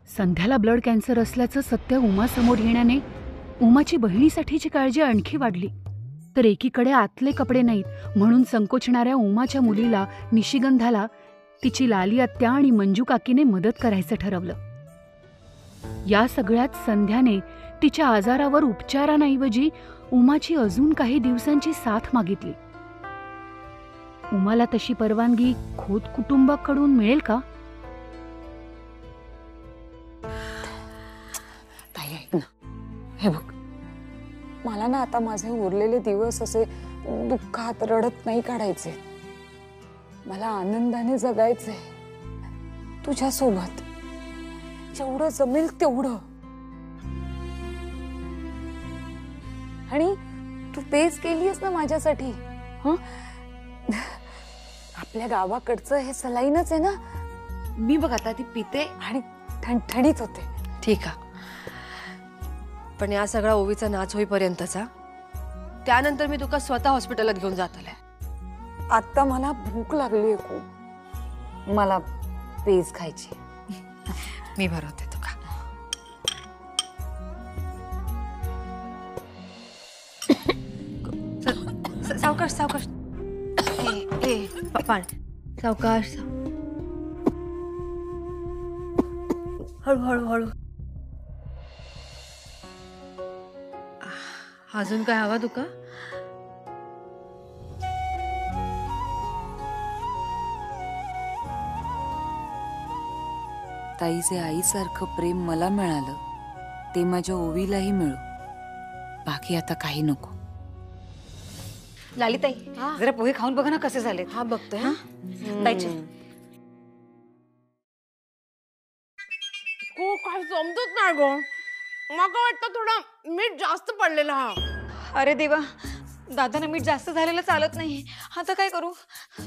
संध्याला blood cancer असल्याचं सत्य उमासमोर येण्याने उमाची बहिणीसाठीची काळजी आणखी वाढली. तर एकीकडे आतले कपडे नाहीत म्हणून संकोचणाऱ्या उमाच्या मुलीला निशिगंधाला तिची लाली आत्या आणि मंजू काकीने मदत करायचं ठरवलं. या सगळ्यात संध्याने तिच्या आजारावर उपचारांऐवजी उमाची अजून काही दिवसांची साथ मागितली. उमाला तशी परवानगी खोत कुटुंबाकडून मिळेल का? ताई ऐक ना, हे बघ, मला ना आता माझे उरलेले दिवस असे दुःखात रडत नाही काढायचे. मला आनंदाने जगायचे तुझ्यासोबत, जेवढं जमेल तेवढं. आणि तू पेस केलीस ना माझ्यासाठी. हं, आपल्या गावाकडचं हे सलाईनच आहे ना. मी बघ आता ती पिते आणि ठणठणीत होते. ठीक आहे, पण या सगळा ओवीचा नाच होईपर्यंतचा, त्यानंतर मी तुका स्वतः हॉस्पिटलात घेऊन जात आले. आता मला भूक लागली खूप, मला पेज खायची. मी भरवते तुका. सावकाश सावकाश. सावकाश, हळू हळू हळू. अजून काय हवा तुका? ताईचे आईसारखं प्रेम मला मिळालं ते माझ्या ओवीलाही मिळो. बाकी आता काही नको. लालिताई, जरा पोहे खाऊन बघा ना कसे झाले. हा बघतोय. द्यायचे हो, काय समजत नाही गो. मला वाटतं थोडं मीठ जास्त पडलेलं. हा, अरे देवा, दादांना मीठ जास्त झालेलं चालत नाही. आता काय करू?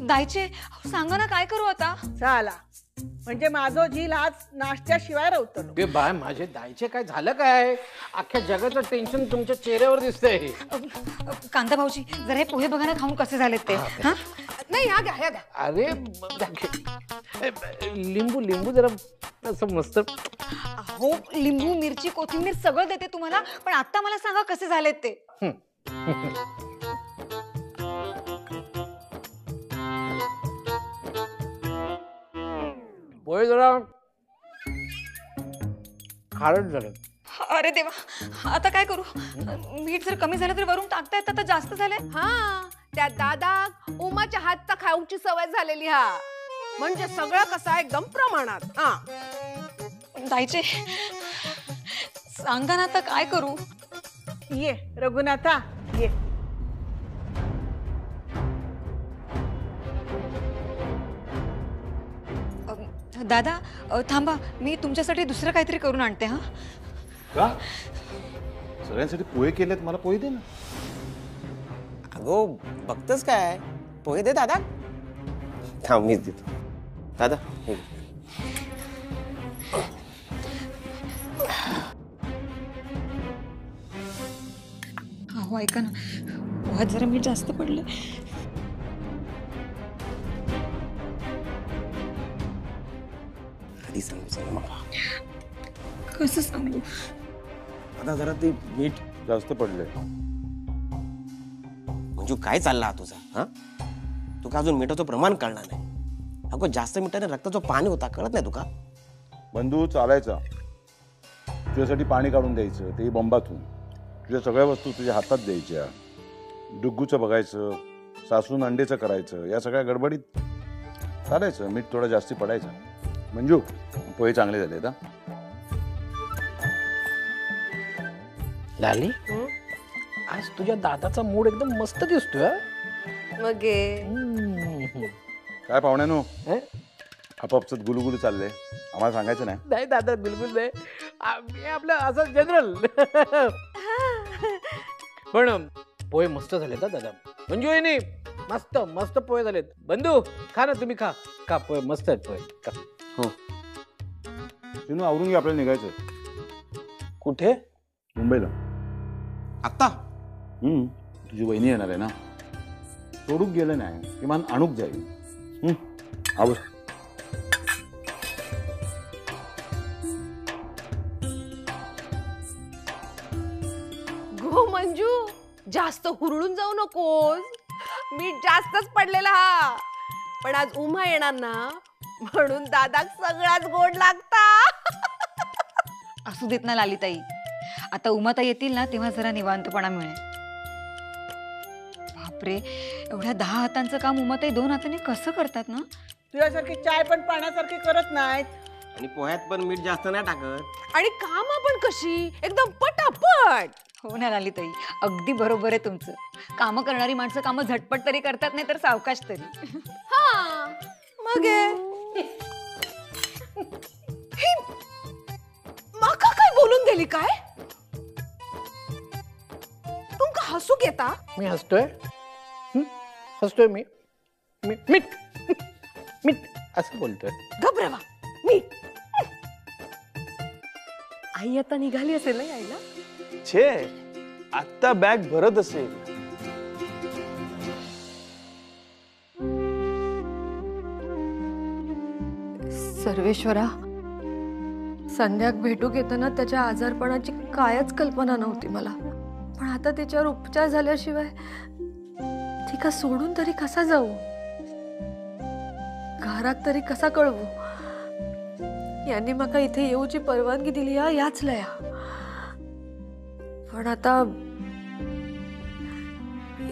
दायचे सांगा ना, काय करू आता? झाला म्हणजे माझं झील आज नाश्त्याशिवाय रवतलो. गे बाय, माझे दायचे काय झालं काय? अख्ख्या जगाचं टेन्शन तुमच्या चेहऱ्यावर दिसतंय. कांदा भाऊजी, जरा हे पोहे बघा ना खाऊन कसे झालेत ते. हा, नाही, ह्या घ्या ह्या घ्या. अरे लिंबू लिंबू जरा असं मस्त. हो, लिंबू मिरची कोथिंबीर सगळं देते तुम्हाला, पण आता मला सांगा कसे झालेत ते. पोहे जरा खारट झालं. अरे देवा, आता काय करू? मीठ जर कमी झालं तर वरून टाकता येत, आता जास्त झालंय. हा, त्या दादा उमाच्या हातचा खाऊची सवय झालेली. हा, म्हणजे सगळं कसं एकदम प्रमाणात. हा, जायचे सांगा ना, आता काय करू? ये रघुनाथा, ये. दादा थांबा, मी तुमच्यासाठी दुसरं काहीतरी करून आणते. हा, का? सगळ्यांसाठी पोहे केलेत, मला पोहे दे ना. अगो बघतच काय, पोहे दे दादा. थांब मीच देतो. दादा हे घे. हो ऐका ना, पोहात जरा मीठ जास्त पडलं. आधी सांगू चला मला. कसं सांगू? आता जरा ते मीठ जास्त पडलंय. म्हणजे काय चालला तुझा? हा, तुका अजून मिठाचं प्रमाण कळणार नाही. अगो जास्त मिठाने रक्ताचं पाणी होता, कळत नाही तुका? बंधू चालायचा, तुझ्यासाठी पाणी काढून द्यायचं, तेही बंबातून. तुझ्या सगळ्या वस्तू तुझ्या हातात द्यायच्या. डुग्गूचं बघायचं, सासून अंडेचं करायचं, या सगळ्या गडबडीत चालायचं. मीठ थोडं जास्ती पडायचं. मंजू, पोहे चांगले झाले का? लाली, आज तुझ्या दादाचा मूड एकदम मस्त दिसतोय. मग काय पाहुण्यानो, आपापसात गुलुगुलू चाललंय, आम्हाला सांगायचं नाही? नाही दादा, बिलकुल नाही. मी आपलं असं जनरल. पण पोहे मस्त झालेत दादा. मंजू वहिनी, मस्त मस्त पोहे झालेत. बंधू खा ना, तुम्ही खा खा, पोहे मस्त आहेत पोहे. हो. तिनू आवरून घे, आपल्याला निघायचं. कुठे? मुंबईला. आत्ता? तुझी वहिनी येणार आहे ना, सोडूक गेलं नाही, किमान आणूक जाईल. आवर. जास्त हुरळून जाऊ नकोस. मीठ जास्तच पडलेला हा. पण आज उमा येणार ना म्हणून दादाक सगळ्याच गोड लागता. असू देत ना लालीताई, आता उमाताई येतील ना तेव्हा जरा निवांतपणा मिळेल. बापरे, एवढ्या 10 हातांचं काम उमाताई 2 हाताने कसं करतात ना. तुझ्यासारखी चाय पण पाण्यासारखी करत नाहीत. आणि पोह्यात पण मीठ जास्त नाही टाकत. आणि कामं पण कशी एकदम पटापट. हो ना लालीताई, अगदी बरोबर आहे तुमचं. कामं करणारी माणसं कामं झटपट तरी करतात, नाही तर सावकाश तरी. हा मग माका काय बोलून गेली काय? तुमका हसूक येता? मी हसतोय. हसतोय मी. मीठ मीठ असं बोलतोय. घबरावा मी. आई आता निघाली असेल ना यायला. छे, आता बॅग भरत असेल. सर्वेश्वरा, संध्याक भेटूक येताना त्याच्या आजारपणाची कायच कल्पना नव्हती मला. पण आता त्याच्यावर उपचार झाल्याशिवाय तिका सोडून तरी कसा जाऊ, घरात तरी कसा कळवू. यांनी माका इथे येऊची परवानगी दिली याच लया. पण आता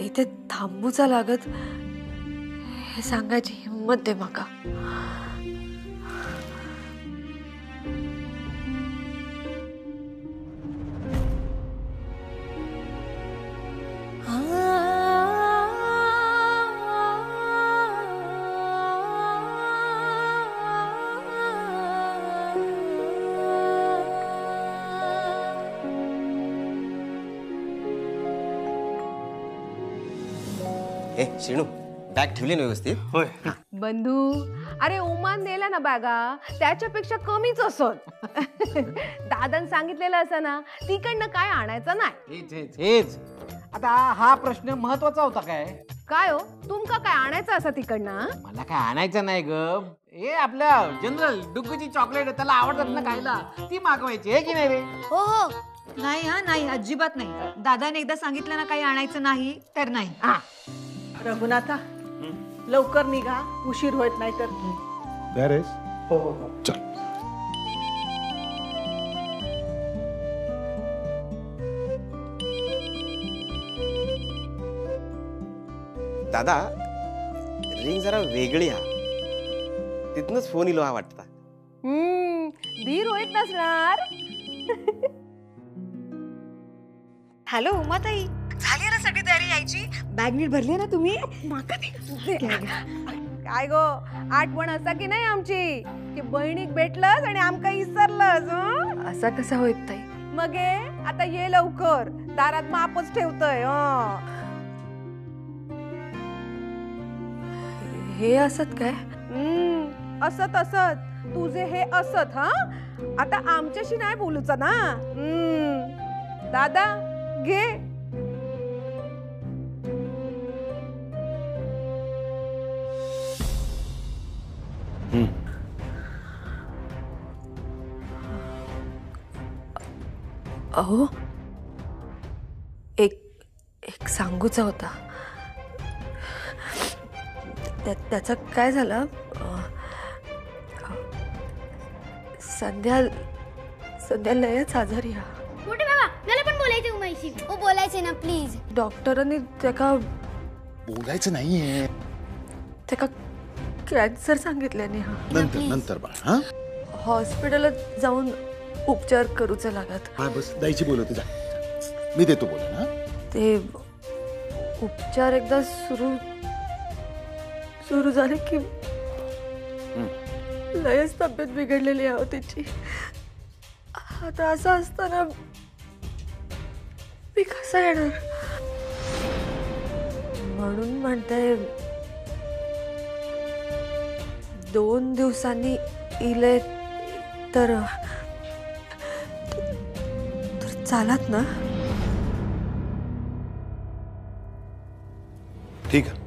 इथे थांबूचा लागत हे सांगायची हिंमत दे माका. ए शिणू, बॅग ठेवली ना व्यवस्थित? होय. बंधू, अरे उमान नेला ना बॅगा त्याच्यापेक्षा कमीच असत. दादान सांगितलेलं असं ना तिकडनं काय आणायचं नाही. हेच आता हा प्रश्न महत्वाचा होता काय? काय हो, तुमका काय आणायचं असं तिकडनं? मला काय आणायचं नाही ग. हे आपल्या जनरल डुग्गूची चॉकलेट त्याला आवडतात ना खायला, ती मागवायची आहे की नाही रे? हो हो, नाही हा नाही, अजिबात नाही. दादाने एकदा सांगितलं ना काही आणायचं नाही तर नाही. रघुनाथा, लवकर निघा, उशीर होत नाही तर. हो हो हो. चल. दादा, रिंग जरा वेगळी हा. तिथनच फोन इलो हा वाटता. धीर होत नसणार. हॅलो उमाताई, झाली ना सगळी तयारी यायची? बॅग नीट भरली ना तुम्ही? काय गो, आठवण असा की नाही आमची की बहिणीक भेटलंस आणि आमका विसरलंस? असा कसा होत ताई? मग आता ये लवकर, दारात मापच ठेवतोय. हे असत काय? असत असत, तुझे हे असत. हा आता आमच्याशी नाही बोलूच ना. दादा घे. अहो, एक सांगूचा होता. त्याचा काय झालं, संध्या लयच आजारी हा. मोठे बाबा, मला पण बोलायचे उमाईशी. हो बोलायचे ना प्लीज. डॉक्टरांनी त्याका बोलायचं नाहीये. त्याका कॅन्सर सांगितल्याने हा. नंतर बाळ. हा हॉस्पिटलात जाऊन उपचार करूचा लागत. हा बस, द्यायची बोलत जा. मी देतो बोला. हा ते उपचार एकदा सुरू झाले की लयच तब्येत बिघडलेली आहे त्याची. आता असं असताना मी कसा येणार म्हणून म्हणते. 2 दिवसांनी इले तर चालत ना? ठीक आहे,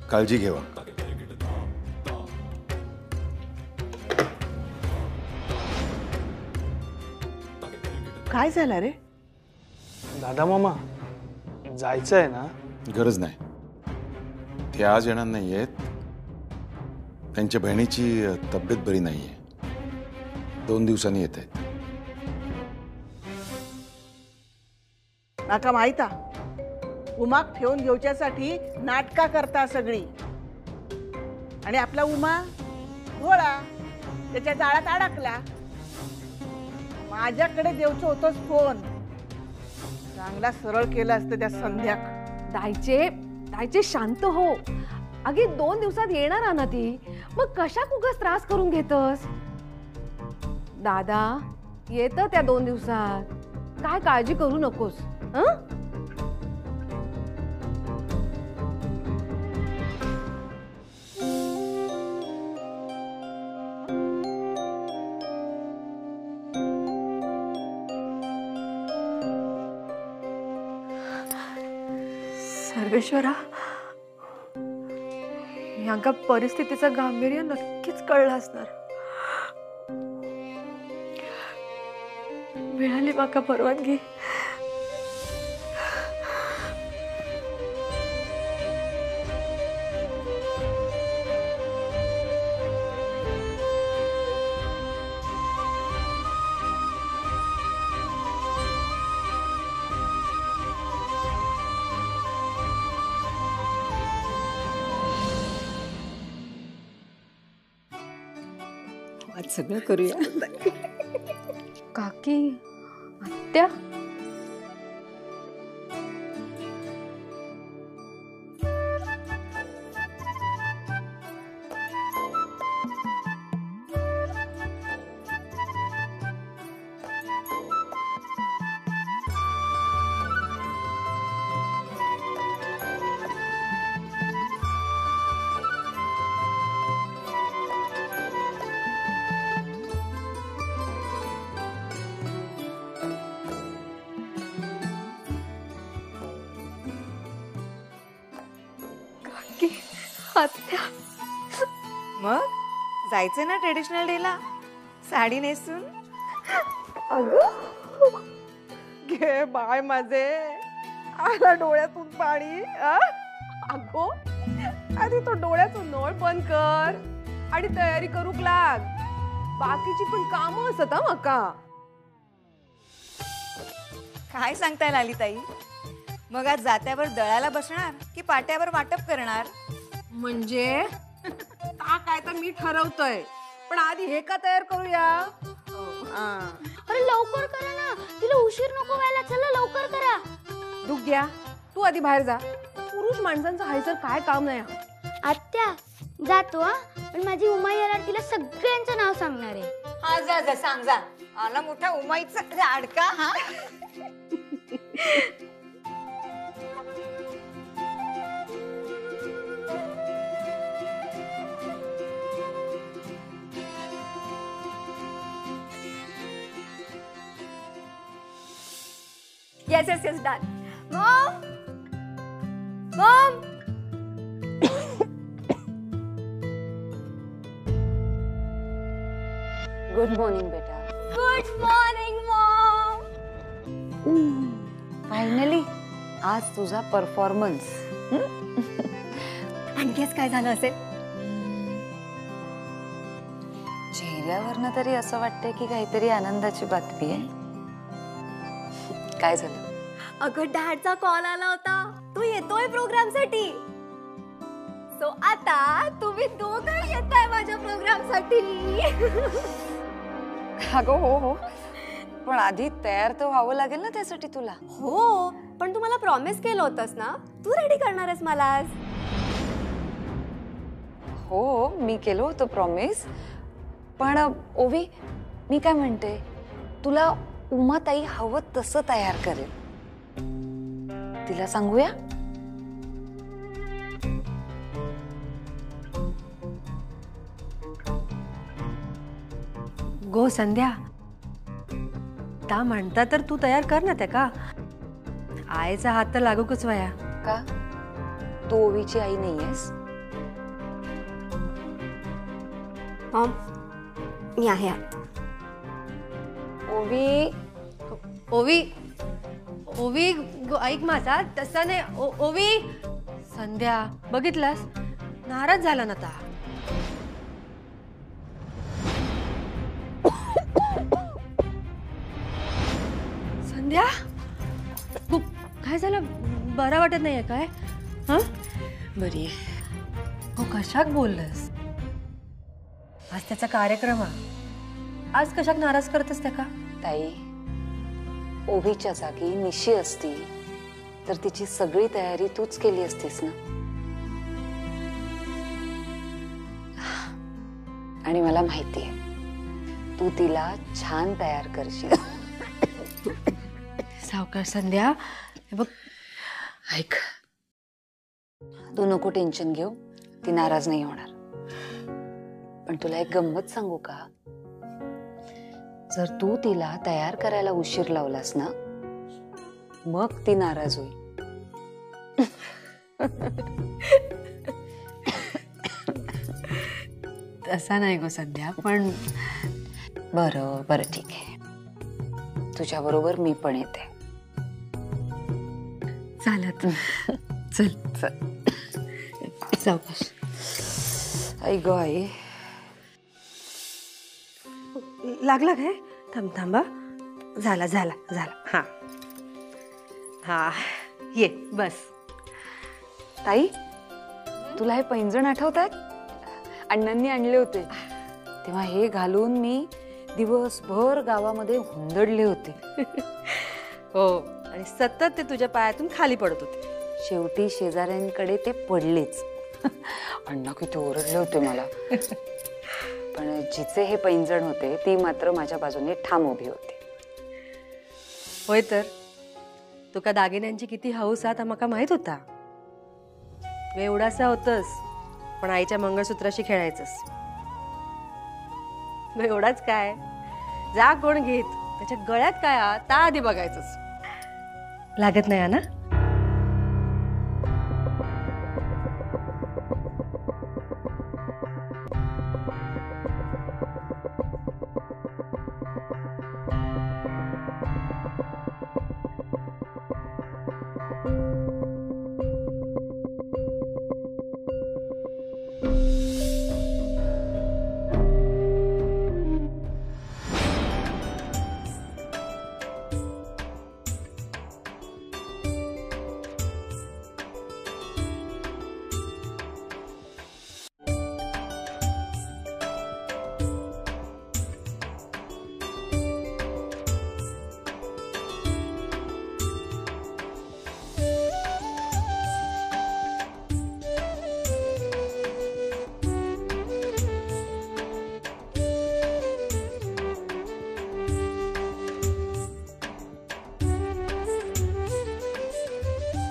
काळजी घेवा. काय झालं रे? दादा मामा, जायचंय ना? गरज नाही, ते आज येणार नाहीयेत. त्यांच्या बहिणीची तब्येत बरी नाहीये, 2 दिवसांनी येत आहेत. नाका माहिता उमाक ठेवून घेऊच्यासाठी नाटका करता सगळी. आणि आपला उमा भोळा त्याच्या जाळ्यात अडकला. माझ्याकडे देऊचं होतंच फोन. चांगला सरळ केला असतं त्या संध्याक. दायचे शांत हो. अगे 2 दिवसात येणार ना ती, मग कशा उगाच त्रास करून घेतस? दादा येत त्या 2 दिवसात, काय काळजी करू नकोस. सर्वेश्वरा, यांका परिस्थितीचं गांभीर्य नक्कीच कळलं असणार. मिळाली माका परवानगी. आज सगळं करूया. काकी, आत्या, आत्या. मग जायचं ना ट्रेडिशनल डेला साडी नेसून? अगं घे बाय माझे, आला डोळ्यातून पाणी. अगो आधी तो डोळ्यातून नळ बंद कर आणि तयारी करूक लाग. बाकीची पण कामं असत माका. काय सांगताय लालीताई? मग आज जात्यावर दळायला बसणार की पाट्यावर वाटप करणार? म्हणजे काय तर मी ठरवतोय, पण आधी हे का तयार करूया? अरे लवकर करा ना, तिला उशीर नको व्हायला. चला लवकर करा. दुग्या, तू आधी बाहेर जा. पुरुष माणसांचं हायसर काय काम नाही. आत्या जातो हा, पण माझी उमा येणार, तिला सगळ्यांचं नाव सांगणार आहे. हा जा जा, सांग जा. आला मोठा उमाईचा लाडका. हा Yes, done. Mom! Mom! Good morning बेटा. Good morning, Mom! फायनली आज तुझा परफॉर्मन्स. आणखीच काय झालं असेल? चेहऱ्यावरनं तरी असं वाटतंय की काहीतरी आनंदाची बातमी आहे. काय झालं? अगं डॅडचा कॉल आला होता, तू येतोय प्रोग्राम साठी. सो आता तुम्ही दोघं येताय माझ्या प्रोग्राम साठी. अगं हो हो, पण आधी तयार तर व्हावं लागेल ना त्यासाठी तुला. हो, पण तू मला प्रॉमिस केलं होतंस ना, तू रेडी करणार आहेस मला आज. हो, मी केलं होतं प्रॉमिस. पण ओवी, मी काय म्हणते, तुला उमाताई हवं तसं तयार करेल. तिला सांगूया? गो संध्या, ता म्हणता तर तू तयार कर ना त्या का. आईचा हात तर लागूकच वया. का तू ओवीची आई नाहीयेस? मी आहे आत. ओवी ओवी ओवी गो ऐक माझा तसा नाही ओवी. संध्या बघितलास नाराज झाला ना ता. संध्या तू काय झालं बरं वाटत नाहीये काय? हा बरी आहे. हो कशाक बोललस? आज त्याचा कार्यक्रम आहे. आज कशाक नाराज करतेस त्या का? ताई ओवीच्या जागी निशी असती तर तिची सगळी तयारी तूच केली असतीस ना. आणि मला माहितीये तू तिला छान तयार करशील. सावकाश संध्या. हे बघ ऐक तू नको टेन्शन घेऊ. ती नाराज नाही होणार. पण तुला एक गंमत सांगू का? जर तू तिला तयार करायला उशीर लावलास ना मग ती नाराज होईल. तसा नाही गो संध्या. पण बरं बरं ठीक आहे. तुझ्या बरोबर मी पण येते. चालत. चल चल. सावकाश. आई ग आई. लागला काय? थांब थांबा. झाला झाला झाला. हा हा ये बस. ताई तुला हे पैंजण आठवतात? अण्णांनी आणले होते तेव्हा हे घालून मी दिवसभर गावामध्ये हुंदडले होते. हो आणि सतत ते तुझ्या पायातून खाली पडत होते. शेवटी शेजाऱ्यांकडे ते पडलेच. अण्णा किती ओरडले होते मला. पण जिचे हे पैंजण होते ती मात्र माझ्या बाजूने ठाम उभी होती. होय तर तुका दागिन्यांची किती हौस आता मका माहित होता. एवढासा होतस पण आईच्या मंगळसूत्राशी खेळायचंस. एवढाच काय जा कोण घेत त्याच्या गळ्यात काय ता आधी बघायचंस. लागत नाही ना?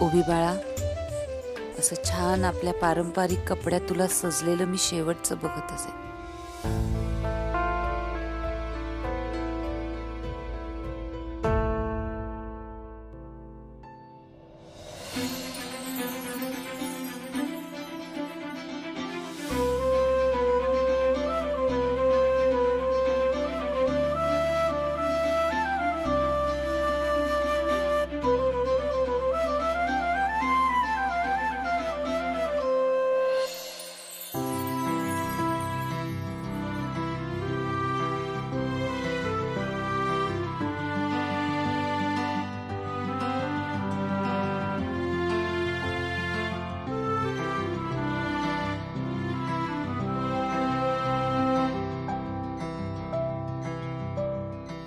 ओवी बाळा असं छान आपल्या पारंपरिक कपड्यात तुला सजलेलं मी शेवटचं बघत असे.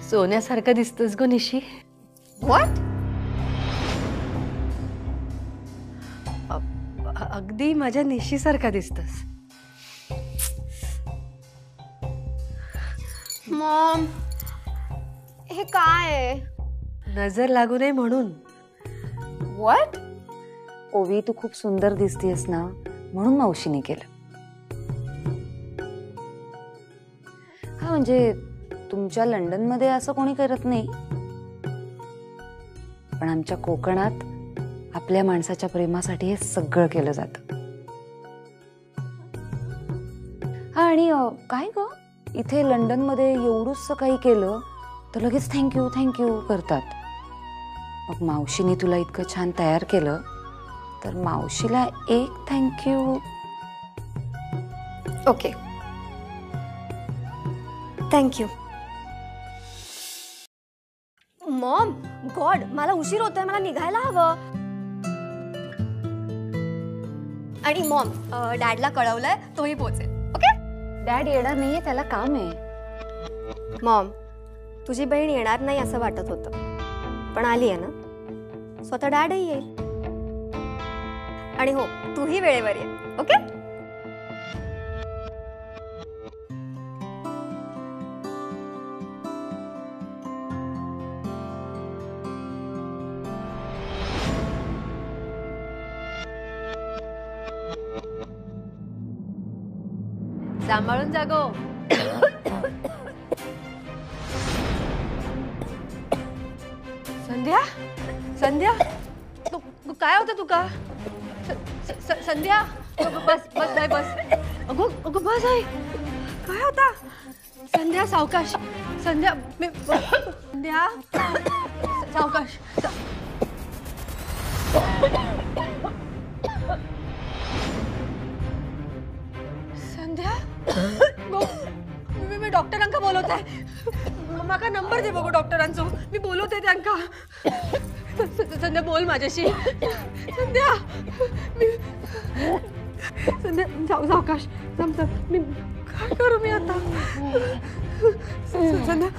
सोन्यासारखं दिसतस गो निशी. व्हॉट? अगदी माझ्या निशीसारखा दिसतस. मॉम हे काय आहे? नजर लागू नये म्हणून. व्हॉट? ओवी तू खूप सुंदर दिसतेस ना म्हणून मावशीने केलं. हा म्हणजे तुमच्या लंडन मध्ये असं कोणी करत नाही पण आमच्या कोकणात आपल्या माणसाच्या प्रेमासाठी हे सगळं केलं जातं. हा आणि काय ग इथे लंडन मध्ये एवढंच काही केलं तर लगेच थँक्यू थँक्यू करतात. मग मावशीने तुला इतकं छान तयार केलं तर मावशीला एक thank you. Okay, thank you. Maugham, God, मला उशीर होतोय, मला निघायला हवं. आणि मॉम, डॅडला कळवलंय, तोही पोहोचेल. ओके. डॅड येणार नाहीये, त्याला काम आहे. मॉम, तुझी बहीण येणार नाही असं वाटत होतं, पण आली आहे ना, स्वतः डॅडही येईल. आणि हो, तूही वेळेवर ये. ओके. सांभाळून जागो. संध्या, संध्या, काय होतं तुका? संध्या, बस बस नाही बस. अगो अगो बस आहे. काय होता? संध्या, सावकाश. संध्या, मी संध्या, सावकाश. संध्या, मी डॉक्टरांका बोलवत आहे. माका नंबर दे बघू डॉक्टरांचो. मी बोलवते त्यांका. संध्या, बोल माझ्याशी. संध्या, संध्या, सावकाश. मी काय करू मी आता? संध्या,